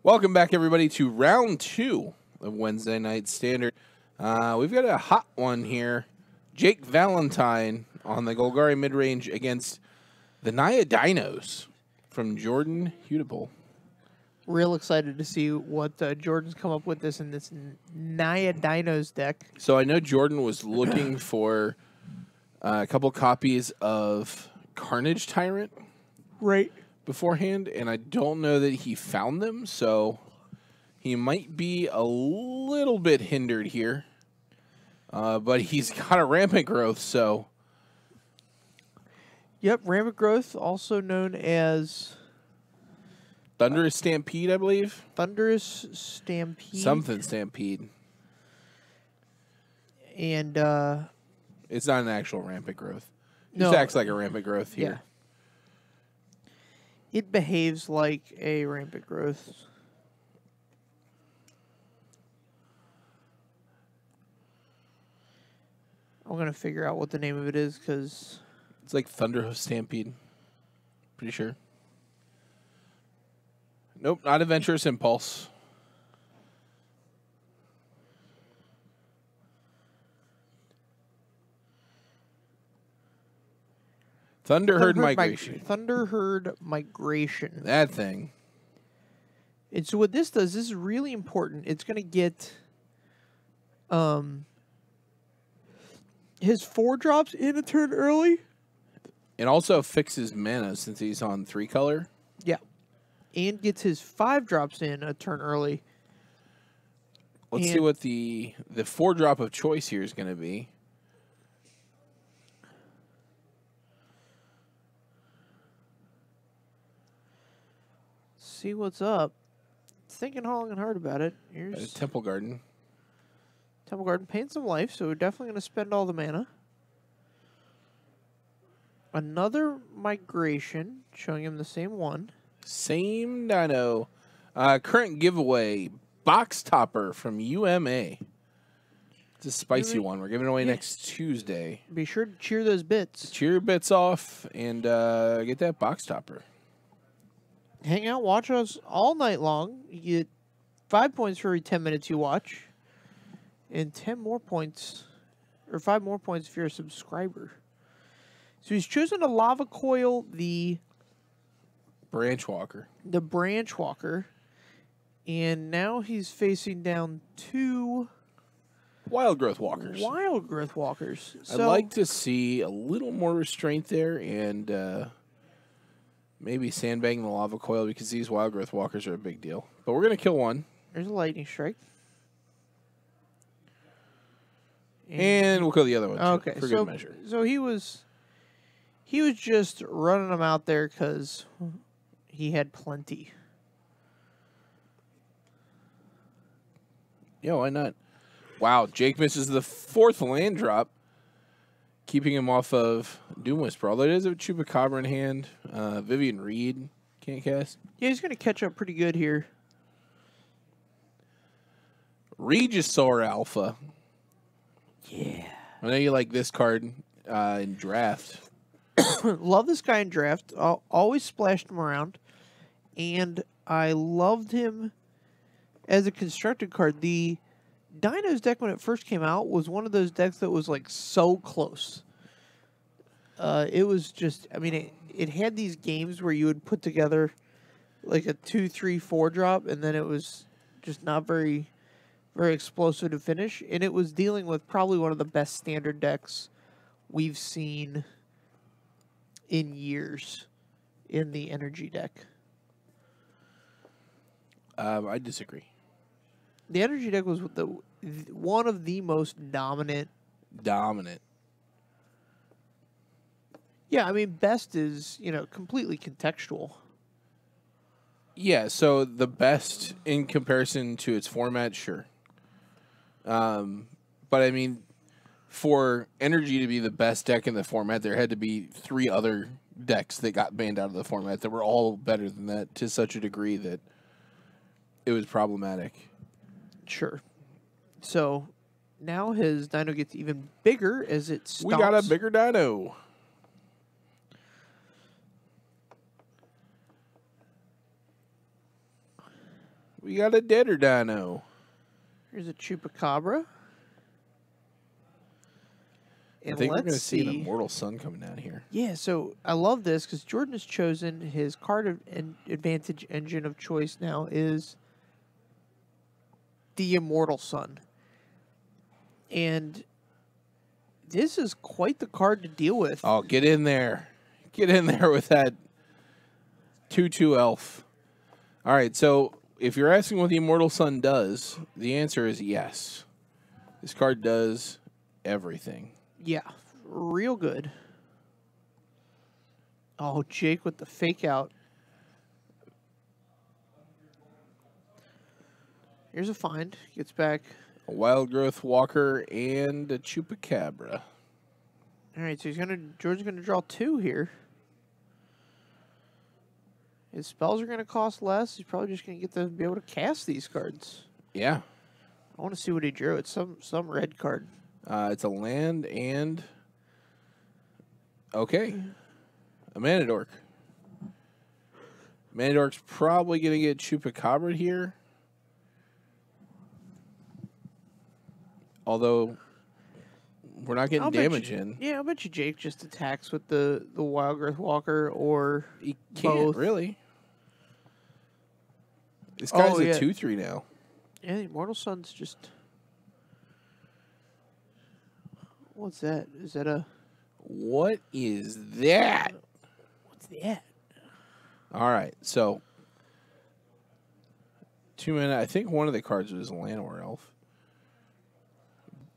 Welcome back, everybody, to round 2 of Wednesday Night Standard. We've got a hot one here. Jake Valentine on the Golgari Midrange against the Naya Dinos from Jordan Hudepohl. Real excited to see what Jordan's come up with in this Naya Dinos deck. So I know Jordan was looking for a couple copies of Carnage Tyrant beforehand, and I don't know that he found them, so he might be a little bit hindered here. But he's got a Rampant Growth, so... Yep, Rampant Growth, also known as... Thunderous Stampede, I believe. Thunderous Stampede. Something Stampede. And, it's not an actual Rampant Growth. It no, just acts like a Rampant Growth here. Yeah. It behaves like a Rampant Growth. I'm going to figure out what the name of it is, because... It's like Thunderhoof Stampede. Pretty sure. Nope, not Adventurous Impulse. Thunderherd Migration. Thunderherd Migration. That thing. And so what this does, this is really important. It's going to get his 4-drops in a turn early. It also fixes mana since he's on 3-color. Yeah. And gets his 5-drops in a turn early. Let's see what the 4-drop of choice here is going to be. See what's up. Thinking long and hard about it. Here's Temple Garden. Temple Garden paying some life, so we're definitely going to spend all the mana. Another Migration, showing him the same one. Same dino. Current giveaway, Box Topper from UMA. It's a spicy one. We're giving it away next Tuesday. Be sure to cheer those bits. Cheer your bits off and get that Box Topper. Hang out, watch us all night long. You get 5 points for every 10 minutes you watch. And 10 more points, or 5 more points if you're a subscriber. So he's chosen a Lava Coil, the Branch Walker. The Branch Walker. And now he's facing down 2 Wild Growth Walkers. Wild Growth Walkers. I'd like to see a little more restraint there and maybe sandbagging the Lava Coil because these Wild Growth Walkers are a big deal. But we're going to kill one. There's a Lightning Strike. And we'll kill the other one okay, for good measure. So he was just running them out there because he had plenty. Yeah, why not? Wow, Jake misses the 4th land drop, keeping him off of Doom Whisper. Although it is a Chupacabra in hand. Vivian Reed can't cast. Yeah, he's going to catch up pretty good here. Regisaur Alpha. Yeah. I know you like this card in draft. Love this guy in draft. Always splashed him around. And I loved him as a constructed card. The Dinos deck, when it first came out, was one of those decks that was like so close. It was just, I mean, it had these games where you would put together like a 2, 3, 4-drop, and then it was just not very explosive to finish, and it was dealing with probably one of the best standard decks we've seen in years in the energy deck. I disagree. The energy deck was one of the most dominant. Yeah, I mean, best is, completely contextual. Yeah, so the best in comparison to its format, sure. But I mean, for energy to be the best deck in the format, there had to be 3 other decks that got banned out of the format that were all better than that to such a degree that it was problematic. Sure. So now his dino gets even bigger as it stomps. We got a bigger dino. We got a deader dino. Here's a Chupacabra. I think we're going to see an Immortal Sun coming down here. Yeah, so I love this because Jordan has chosen his card advantage engine of choice now is the Immortal Sun. And this is quite the card to deal with. Oh, get in there. Get in there with that 2/2 elf. All right, so if you're asking what the Immortal Sun does, the answer is yes. This card does everything. Yeah, real good. Oh, Jake with the fake out. Here's a find. Gets back. A Wild Growth Walker and a Chupacabra. All right, so George's gonna draw 2 here. His spells are gonna cost less. He's probably just gonna get to be able to cast these cards. Yeah. I want to see what he drew. It's some red card. It's a land and okay, a Manadork. Manadork's probably gonna get Chupacabra here. Although we're not getting damage in. Yeah, I bet you Jake just attacks with the Wild Growth Walker or he can't both. Really. This guy's a 2/3 now. Yeah, the Immortal Sun's just. What's that? Is that a? What is that? What's that? All right, so 2 mana. I think one of the cards was a Llanowar Elf.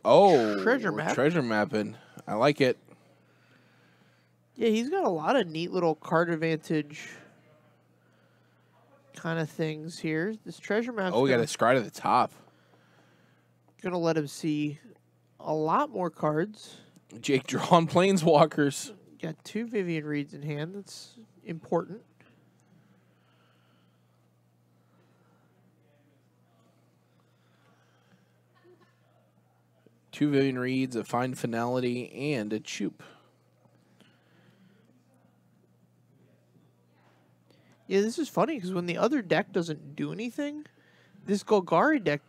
Oh, treasure map. Treasure mapping. I like it. Yeah, he's got a lot of neat little card advantage kind of things here. This treasure map. Oh, we got a Scry at the top. Gonna let him see a lot more cards. Jake drawing Planeswalkers. Got 2 Vivian Reeds in hand. That's important. Two Vivian Reeds, a Find Finality, and a Choop. Yeah, this is funny because when the other deck doesn't do anything, this Golgari deck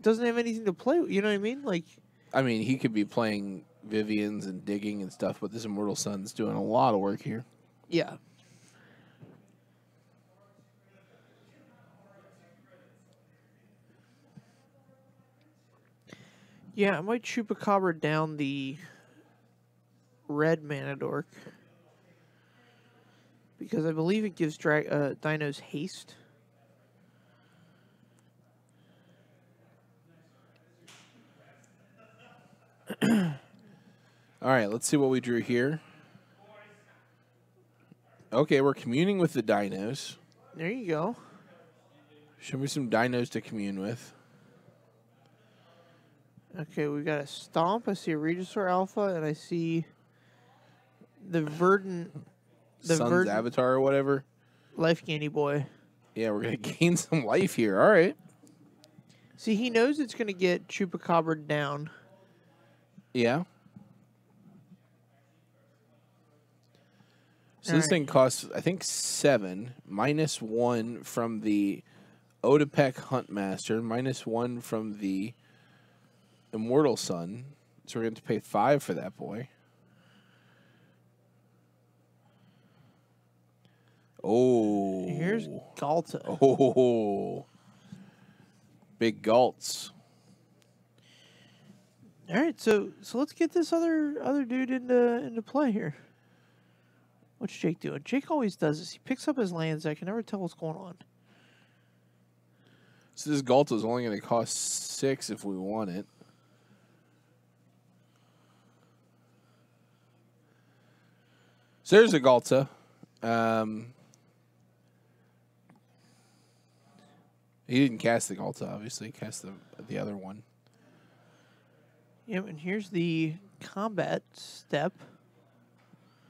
doesn't have anything to play with. You know what I mean? Like, I mean, he could be playing Vivians and digging and stuff, but this Immortal Sun's doing a lot of work here. yeah. Yeah, I might Chupacabra down the red Manadork because I believe it gives Dinos haste. All right, let's see what we drew here. Okay, we're communing with the Dinos. There you go. Show me some Dinos to commune with. Okay, we got a Stomp. I see a Regisaur Alpha, and I see the Verdant. The Sun's Verdant Avatar or whatever. Life Candy Boy. Yeah, we're going to gain some life here. All right. See, he knows it's going to get Chupacabra down. Yeah. So this thing costs, I think, 7, -1 from the Hudepohl Huntmaster, -1 from the Immortal Sun. So we're going to pay 5 for that boy. Oh. Here's Galta. Oh. Big Galts. All right, so let's get this other dude into play here. What's Jake doing? Jake always does this. He picks up his lands. I can never tell what's going on. So this Galta is only going to cost 6 if we want it. So there's a Galta. He didn't cast the Galta, obviously. He cast the other one. Yep, and here's the combat step.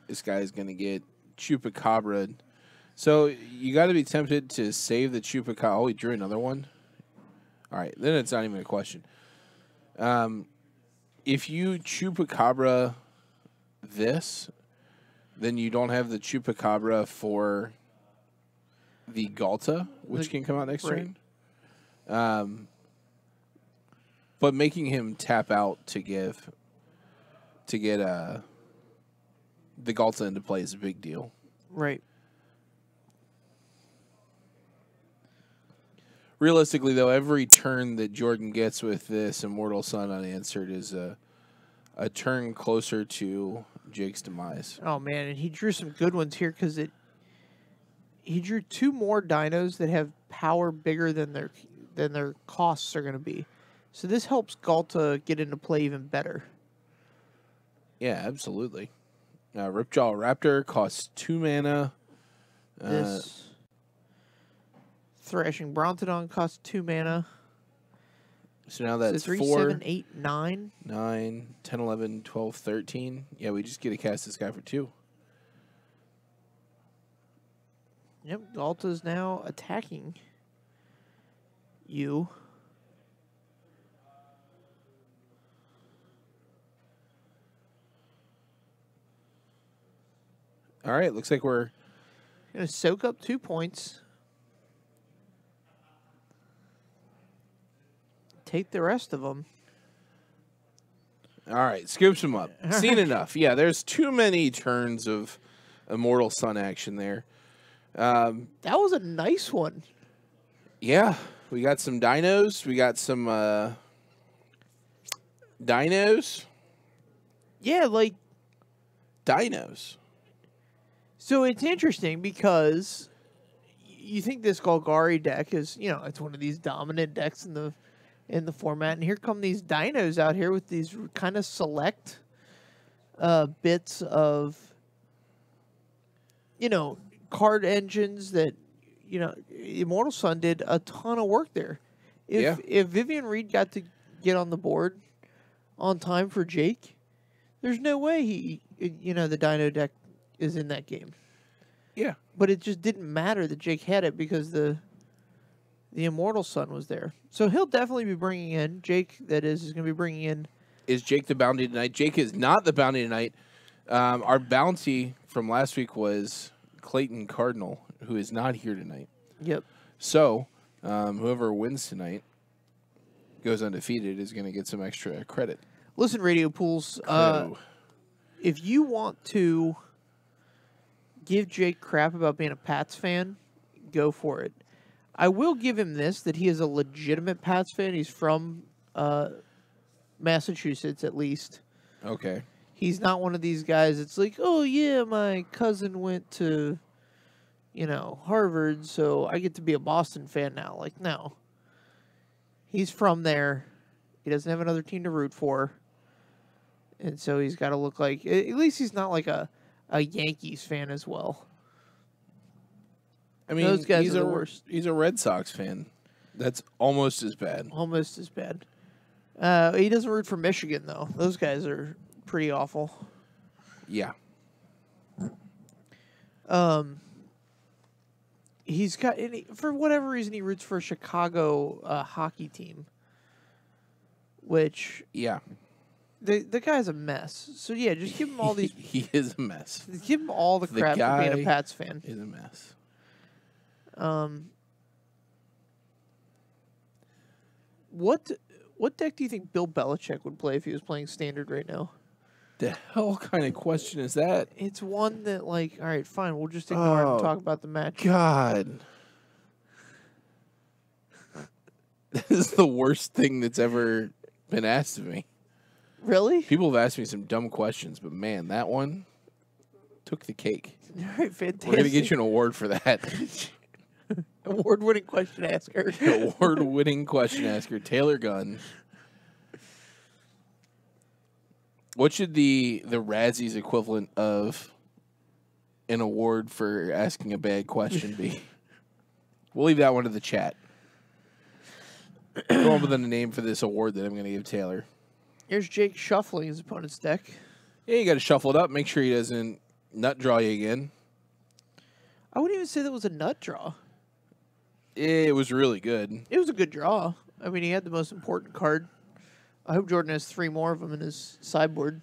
This guy's going to get Chupacabra. So you got to be tempted to save the Chupacabra. Oh, he drew another one? All right, then it's not even a question. If you Chupacabra this, then you don't have the Chupacabra for the Galta, which can come out next right. turn. But making him tap out to get the Galta into play is a big deal. Right. Realistically, though, every turn that Jordan gets with this Immortal Sun unanswered is a turn closer to Jake's demise. Oh man, and he drew some good ones here because he drew 2 more dinos that have power bigger than their costs are going to be. So this helps Galta get into play even better. Yeah, absolutely. Ripjaw Raptor costs 2 mana. This Thrashing Brontodon costs 2 mana. So now that's so 3, 4, 7, 8, 9. 9, 10, 11, 12, 13. Yeah, we just get to cast this guy for 2. Yep, Galta's now attacking you. All right, looks like we're Gonna soak up 2 points. Take the rest of them. all right. Scoops him up. Seen enough. Yeah, there's too many turns of Immortal Sun action there. That was a nice one. Yeah, we got some dinos. We got some dinos. Yeah, like Dinos. so it's interesting because you think this Golgari deck is, it's one of these dominant decks in the format, and here come these dinos out here with these kind of select bits of card engines that Immortal Sun did a ton of work there. If Vivian Reed got to get on the board on time for Jake, there's no way the Dino deck is in that game. Yeah. But it just didn't matter that Jake had it because the Immortal Sun was there. So he'll definitely be bringing in Jake. That is going to be bringing in. Is Jake the bounty tonight? Jake is not the bounty tonight. Our bounty from last week was Clayton Cardinal, who is not here tonight. Yep. So whoever wins tonight goes undefeated is going to get some extra credit. Listen, Radio Pools, if you want to give Jake crap about being a Pats fan, go for it. I will give him this, that he is a legitimate Pats fan. He's from Massachusetts, at least. Okay. He's not one of these guys that's like, oh, yeah, my cousin went to, Harvard, so I get to be a Boston fan now. Like, no. He's from there. He doesn't have another team to root for. And so he's got to look like, at least he's not like a Yankees fan as well. I mean, those guys are the worst. He's a Red Sox fan. That's almost as bad. Almost as bad. He doesn't root for Michigan, though. Those guys are pretty awful. Yeah. He's got, for whatever reason, he roots for a Chicago hockey team. Which... Yeah. The guy's a mess. So, yeah, just give him all these... He is a mess. Give him all the crap for being a Pats fan. He's a mess. What deck do you think Bill Belichick would play if he was playing Standard right now? The hell kind of question is that? It's one that, like, all right, fine, we'll just ignore it and talk about the match. God. This is the worst thing that's ever been asked of me. Really? People have asked me some dumb questions, but man, that one took the cake. All right, fantastic. We're going to get you an award for that. Award-winning question asker. Award-winning question asker, Taylor Gunn. What should the Razzies equivalent of an award for asking a bad question be? We'll leave that one to the chat. Go on with a name for this award that I'm going to give Taylor. Here's Jake shuffling his opponent's deck. Yeah, you got to shuffle it up. Make sure he doesn't nut draw you again. I wouldn't even say that was a nut draw. It was really good. It was a good draw. I mean, he had the most important card. I hope Jordan has 3 more of them in his sideboard.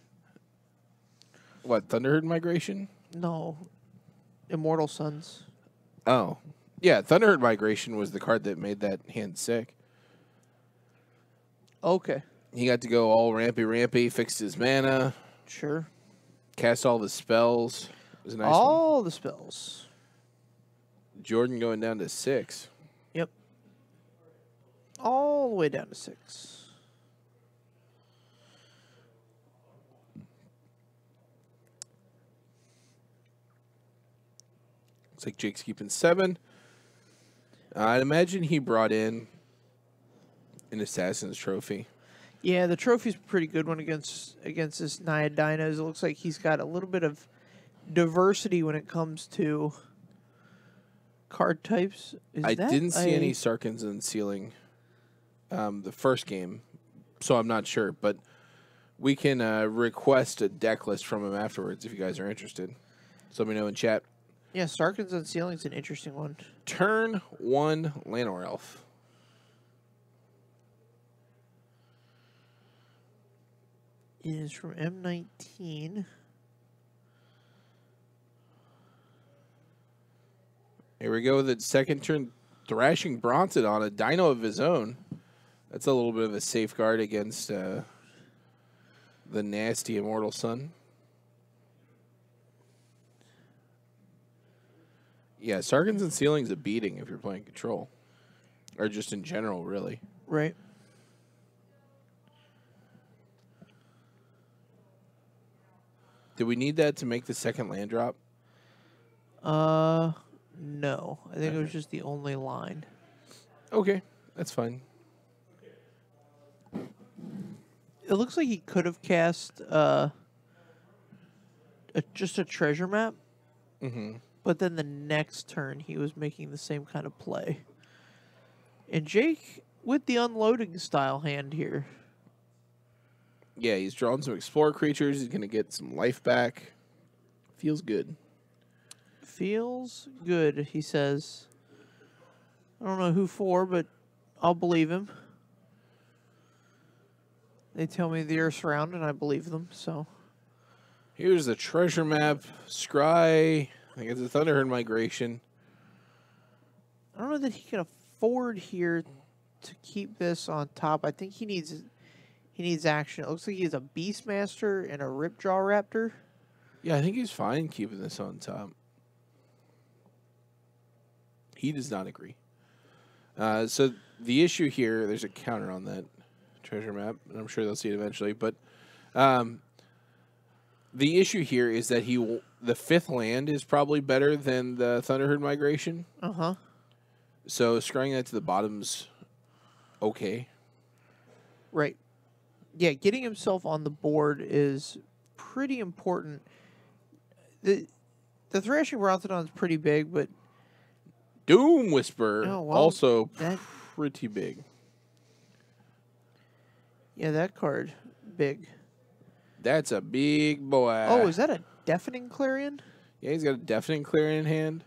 What, Thunderherd Migration? No. Immortal Suns. Oh. Yeah, Thunderherd Migration was the card that made that hand sick. Okay. He got to go all rampy, fixed his mana, Sure. cast all the spells. It was a nice all the spells. Jordan going down to 6. Yep. All the way down to 6. Looks like Jake's keeping 7. I'd imagine he brought in an Assassin's Trophy. Yeah, the trophy's a pretty good one against this Naya Dinos. It looks like he's got a little bit of diversity when it comes to card types. I didn't see any Sarkans Unsealing the first game, so I'm not sure. But we can request a deck list from him afterwards if you guys are interested. So let me know in chat. Yeah, Sarkans Unsealing is an interesting one. Turn 1 Llanowar Elf. It is from M19. Here we go with the second turn, Thrashing Bronson on a Dino of his own. That's a little bit of a safeguard against the nasty Immortal Sun. Yeah, Sarkans Unsealing's a beating if you're playing Control. Or just in general, really. Right. Did we need that to make the second land drop? No. I think it was just the only line. Okay, that's fine. It looks like he could have cast just a treasure map. Mm-hmm. But then the next turn, he was making the same kind of play. And Jake, with the unloading style hand here. Yeah, he's drawn some Explorer creatures. He's going to get some life back. Feels good. Feels good, he says. I don't know who for, but I'll believe him. They tell me the Earth's round, and I believe them, so. Here's the treasure map. Scry. I think it's a Thunderherd Migration. I don't know that he can afford here to keep this on top. I think he needs action. It looks like he has a Beastmaster and a Ripjaw Raptor. Yeah, I think he's fine keeping this on top. He does not agree. So the issue here, there's a counter on that treasure map, and I'm sure they'll see it eventually. But the issue here is that the 5th land is probably better than the Thunderherd Migration. Uh-huh. So scrying that to the bottom's okay. Right. Yeah, getting himself on the board is pretty important. The Thrashing Bronzodon's pretty big, but Doom Whisper also that, pretty big. Yeah, that card big. That's a big boy. Oh, is that a Deafening Clarion? Yeah, he's got a Deafening Clarion in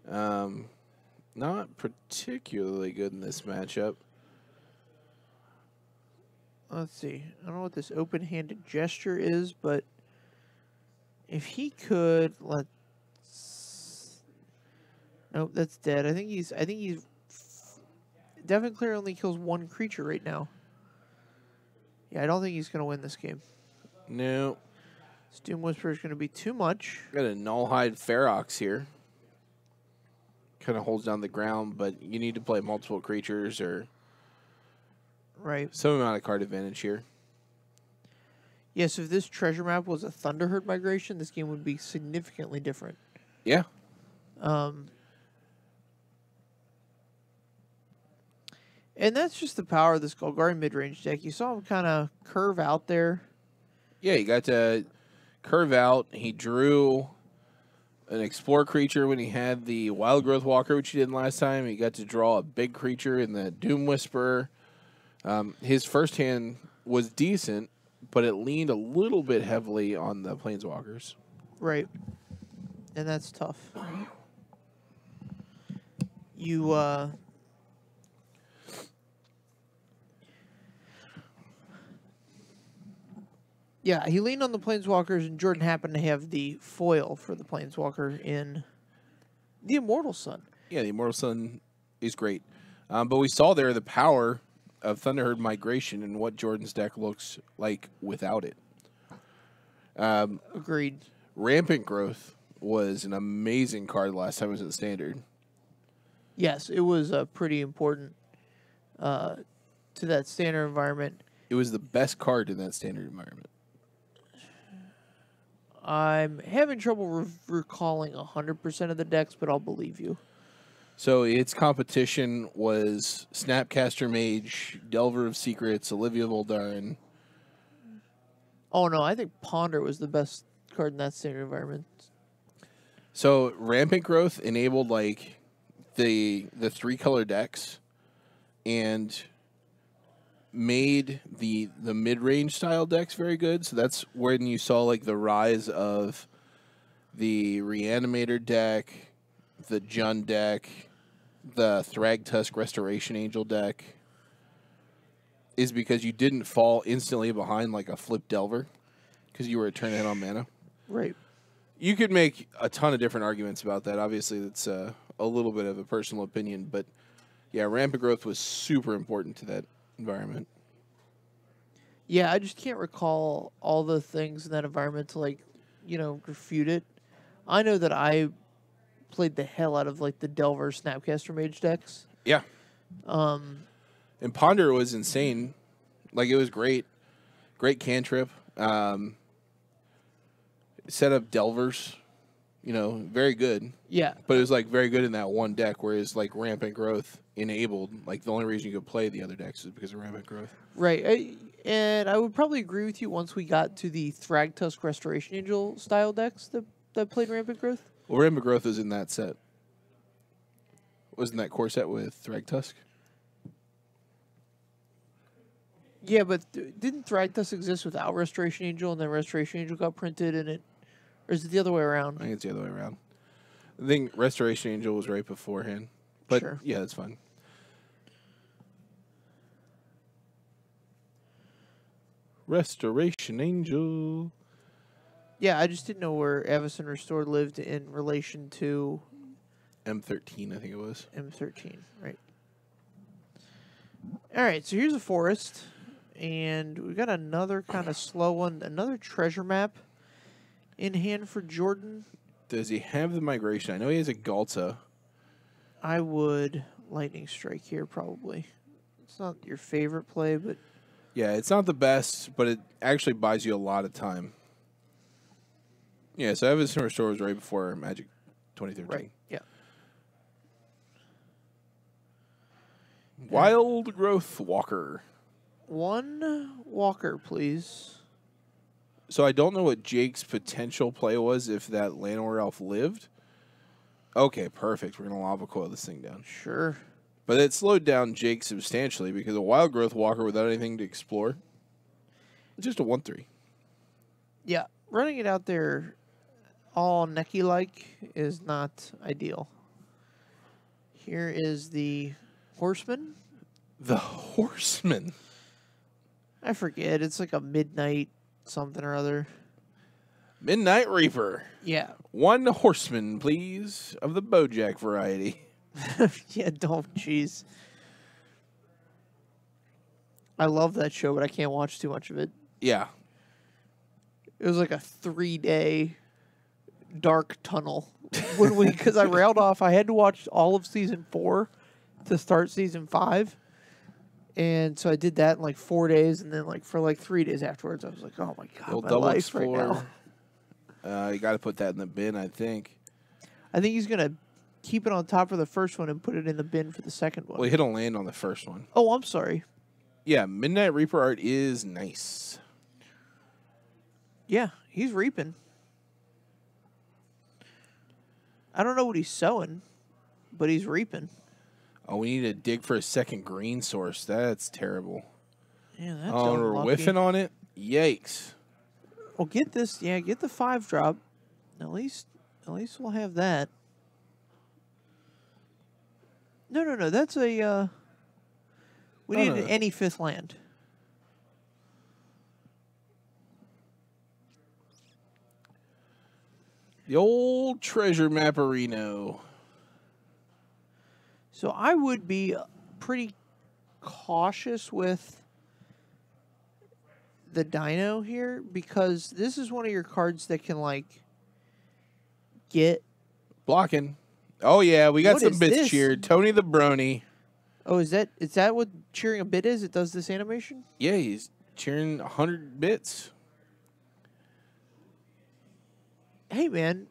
hand. Not particularly good in this matchup. Let's see. I don't know what this open-handed gesture is, but if he could, nope, that's dead. I think he's Deafening Clarion only kills 1 creature right now. Yeah, I don't think he's going to win this game. No. This Doom Whisper is going to be too much. Got a Nullhide Ferox here. Kind of holds down the ground, but you need to play multiple creatures or right. some amount of card advantage here. Yes, if this treasure map was a Thunderherd Migration, this game would be significantly different. Yeah. And that's just the power of this Golgari Midrange deck. You saw him kind of curve out there. Yeah, he got to curve out. He drew an Explorer creature when he had the Wild Growth Walker, which he did last time. He got to draw a big creature in the Doom Whisperer. His first hand was decent, but it leaned a little bit heavily on the Planeswalkers. Right. And that's tough. Yeah, he leaned on the Planeswalkers, and Jordan happened to have the foil for the Planeswalker in the Immortal Sun. Yeah, the Immortal Sun is great. But we saw there the power of Thunderherd Migration and what Jordan's deck looks like without it. Agreed. Rampant Growth was an amazing card last time it was in Standard. Yes, it was pretty important to that Standard environment. It was the best card in that Standard environment. I'm having trouble recalling 100% of the decks, but I'll believe you. So its competition was Snapcaster Mage, Delver of Secrets, Olivia Voldaren. Oh, no, I think Ponder was the best card in that Standard environment. So Rampant Growth enabled like the 3-color decks and made the mid-range style decks very good. So that's when you saw like the rise of the Reanimator deck, the Jund deck, the Thragtusk Restoration Angel deck, is because you didn't fall instantly behind like a Flip Delver because you were a turn ahead on mana. Right. You could make a ton of different arguments about that. Obviously, that's a little bit of a personal opinion, but yeah, Rampant Growth was super important to that environment. Yeah, I just can't recall all the things in that environment to, like, refute it. I know that I played the hell out of, like, the Delver Snapcaster Mage decks. Yeah. And Ponder was insane. Like, it was great. Great cantrip. Set up Delvers. Very good. Yeah. But it was, like, very good in that one deck, whereas, like, Rampant Growth enabled. Like, the only reason you could play the other decks is because of Rampant Growth. Right. And I would probably agree with you once we got to the Thragtusk Restoration Angel style decks that played Rampant Growth. Well, Rampant Growth was in that set. Wasn't that core set with Thragtusk? Yeah, but didn't Thragtusk exist without Restoration Angel, and then Restoration Angel got printed in it? Or is it the other way around? I think it's the other way around. I think Restoration Angel was right beforehand. But, Sure. Yeah, that's fine. Restoration Angel. Yeah, I just didn't know where Avacyn Restored lived in relation to M13, I think it was. M13, right. All right, so here's a forest, and we got another kind of slow one, another treasure map in hand for Jordan. Does he have the migration? I know he has a Galta. I would Lightning Strike here, probably. It's not your favorite play, but... Yeah, it's not the best, but it actually buys you a lot of time. Yeah, so Avacyn Restore was right before Magic 2013. Right, yeah. Wild Growth Walker. One Walker, please. So I don't know what Jake's potential play was if that Llanowar Elf lived. Okay, perfect. We're going to Lava Coil this thing down. Sure. But it slowed down Jake substantially because a Wild Growth Walker without anything to explore, it's just a 1/3. Yeah, running it out there all necky-like is not ideal. Here is the Horseman. The Horseman. I forget. It's like a midnight something or other. Midnight Reaper. Yeah. One Horseman, please, of the Bojack variety. Yeah, don't. Jeez. I love that show, but I can't watch too much of it. Yeah. It was like a 3-day dark tunnel. Because I railed off. I had to watch all of season 4 to start season 5. And so I did that in like 4 days. And then for 3 days afterwards, I was like, oh my God, my life right now. You got to put that in the bin, I think. I think he's going to keep it on top for the first one and put it in the bin for the second one. Well, he hit a land on the first one. Oh, I'm sorry. Yeah, Midnight Reaper art is nice. Yeah, he's reaping. I don't know what he's sowing, but he's reaping. Oh, we need to dig for a second green source. That's terrible. Yeah, that's we're unlucky. whiffing on it? Yikes. Well, get this. Yeah, get the 5-drop. At least we'll have that. No. That's a. We need any 5th land. The old treasure mapperino. So I would be pretty cautious with the Dino here because this is one of your cards that can, like, get... Blocking. Oh, yeah, we got What some is bits this? cheered. Tony the Brony. Oh, is that what cheering a bit is? It does this animation? Yeah, he's cheering 100 bits. Hey, man,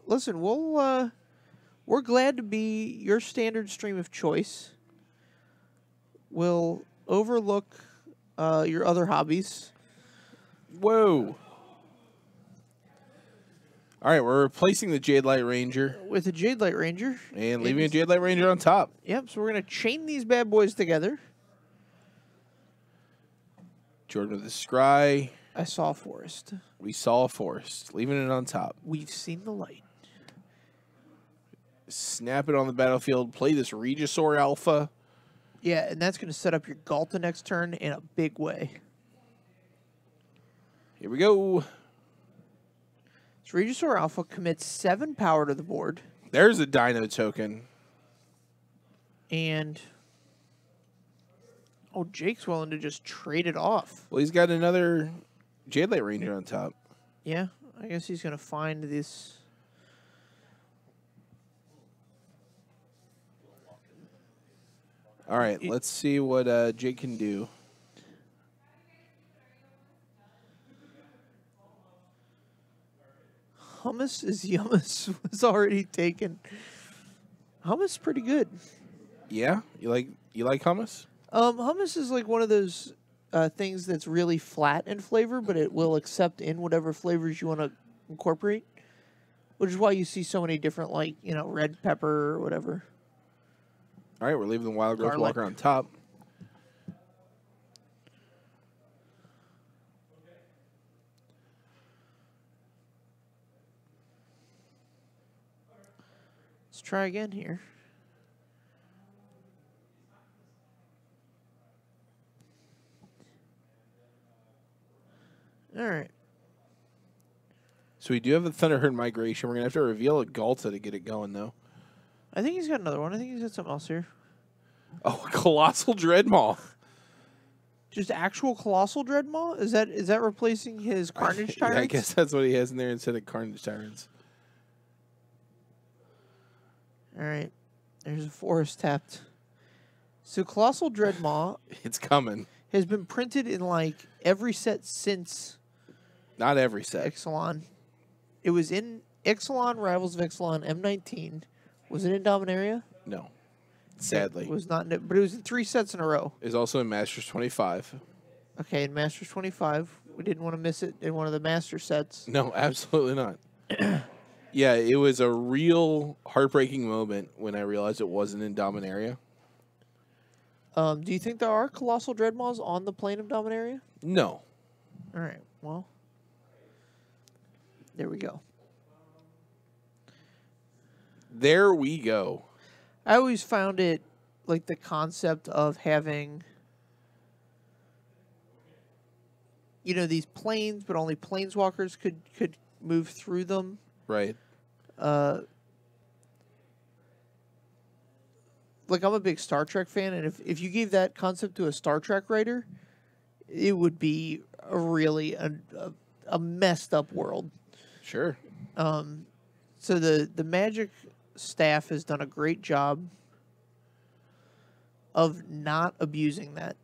listen, we're glad to be your standard stream of choice. We'll overlook your other hobbies. Whoa. All right, we're replacing the Jade Light Ranger. With a Jade Light Ranger. And leaving a Jade Light Ranger on top. Yep, so we're going to chain these bad boys together. Jordan with the Scry. I saw a forest. We saw a forest. Leaving it on top. We've seen the light. Snap it on the battlefield. Play this Regisaur Alpha. Yeah, and that's going to set up your Galta next turn in a big way. Here we go. So Regisaur Alpha commits 7 power to the board. There's a Dino token. And... oh, Jake's willing to just trade it off. Well, he's got another Jade Light Ranger on top. Yeah, I guess he's going to find this... All right, let's see what Jake can do. Hummus is Yummus was already taken. Hummus is pretty good. Yeah, you like hummus? Hummus is like one of those things that's really flat in flavor, but it will accept in whatever flavors you want to incorporate. Which is why you see so many different, like, you know, red pepper or whatever. All right, we're leaving the Wild Growth Garlic. Walker on top. Let's try again here. All right. So we do have a Thunderherd Migration. We're going to have to reveal a Galta to get it going, though. I think he's got another one. I think he's got something else here. Oh, Colossal Dreadmaw. Just actual Colossal Dreadmaw? Is that replacing his Carnage Tyrants? Yeah, I guess that's what he has in there instead of Carnage Tyrants. All right. There's a forest tapped. So Colossal Dreadmaw It's coming. has been printed in, like, every set since Not every set. Ixalan. It was in Ixalan, Rivals of Ixalan, M19. Was it in Dominaria? No. Sadly. It was not, but it was in 3 sets in a row. It's also in Masters 25. Okay, in Masters 25. We didn't want to miss it in one of the Master sets. No, absolutely not. Yeah, it was a real heartbreaking moment when I realized it wasn't in Dominaria. Do you think there are Colossal Dreadmaws on the plane of Dominaria? No. All right, well, there we go. There we go. I always found it, like, the concept of having, you know, these planes, but only planeswalkers could move through them. Right. Like, I'm a big Star Trek fan, and if you gave that concept to a Star Trek writer, it would be a really a messed up world. Sure. So the Magic staff has done a great job of not abusing that.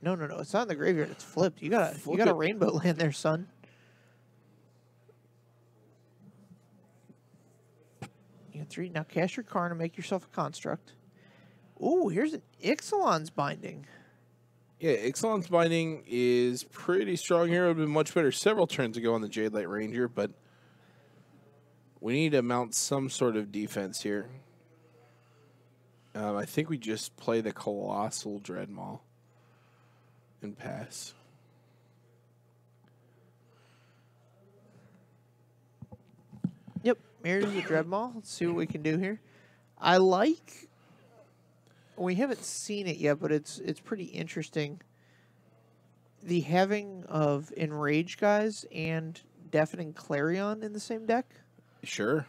No, it's not in the graveyard. It's flipped. You got a rainbow land there, son. You got 3. Now cast your card and make yourself a construct. Ooh, here's an Ixalan's Binding. Yeah, Ixalan's Binding is pretty strong here. It would have been much better several turns ago on the Jade Light Ranger, but we need to mount some sort of defense here. I think we just play the Colossal Dreadmaw and pass. Yep, here's the Dreadmaw. Let's see what we can do here. I like... we haven't seen it yet, but it's pretty interesting. The having of Enrage guys and Deafening Clarion in the same deck. Sure.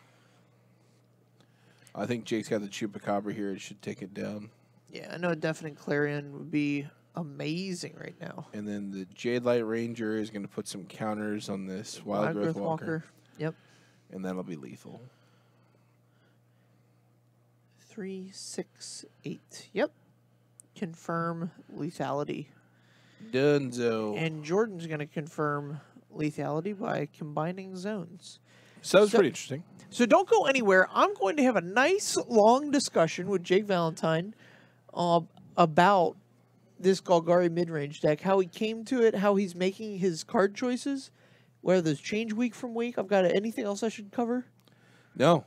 I think Jake's got the Chupacabra here. It should take it down. Yeah, I know a Deafening Clarion would be amazing right now. And then the Jade Light Ranger is going to put some counters on this Wild Growth Walker. Yep. And that'll be lethal. 3, 6, 8. Yep. Confirm lethality. Dunzo. And Jordan's going to confirm lethality by combining zones. So that's pretty interesting. So don't go anywhere. I'm going to have a nice long discussion with Jake Valentine about this Golgari Midrange deck, how he came to it, how he's making his card choices, whether those change week from week. I've got anything else I should cover? No.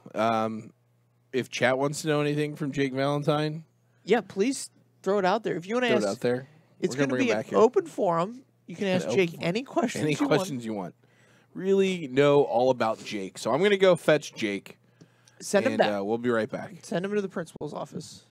If chat wants to know anything from Jake Valentine, yeah, please throw it out there. If you want to ask, throw it out there. It's going to be an open forum. You can ask Jake any questions you want. Really know all about Jake. So I'm going to go fetch Jake. Send him back. We'll be right back. Send him to the principal's office.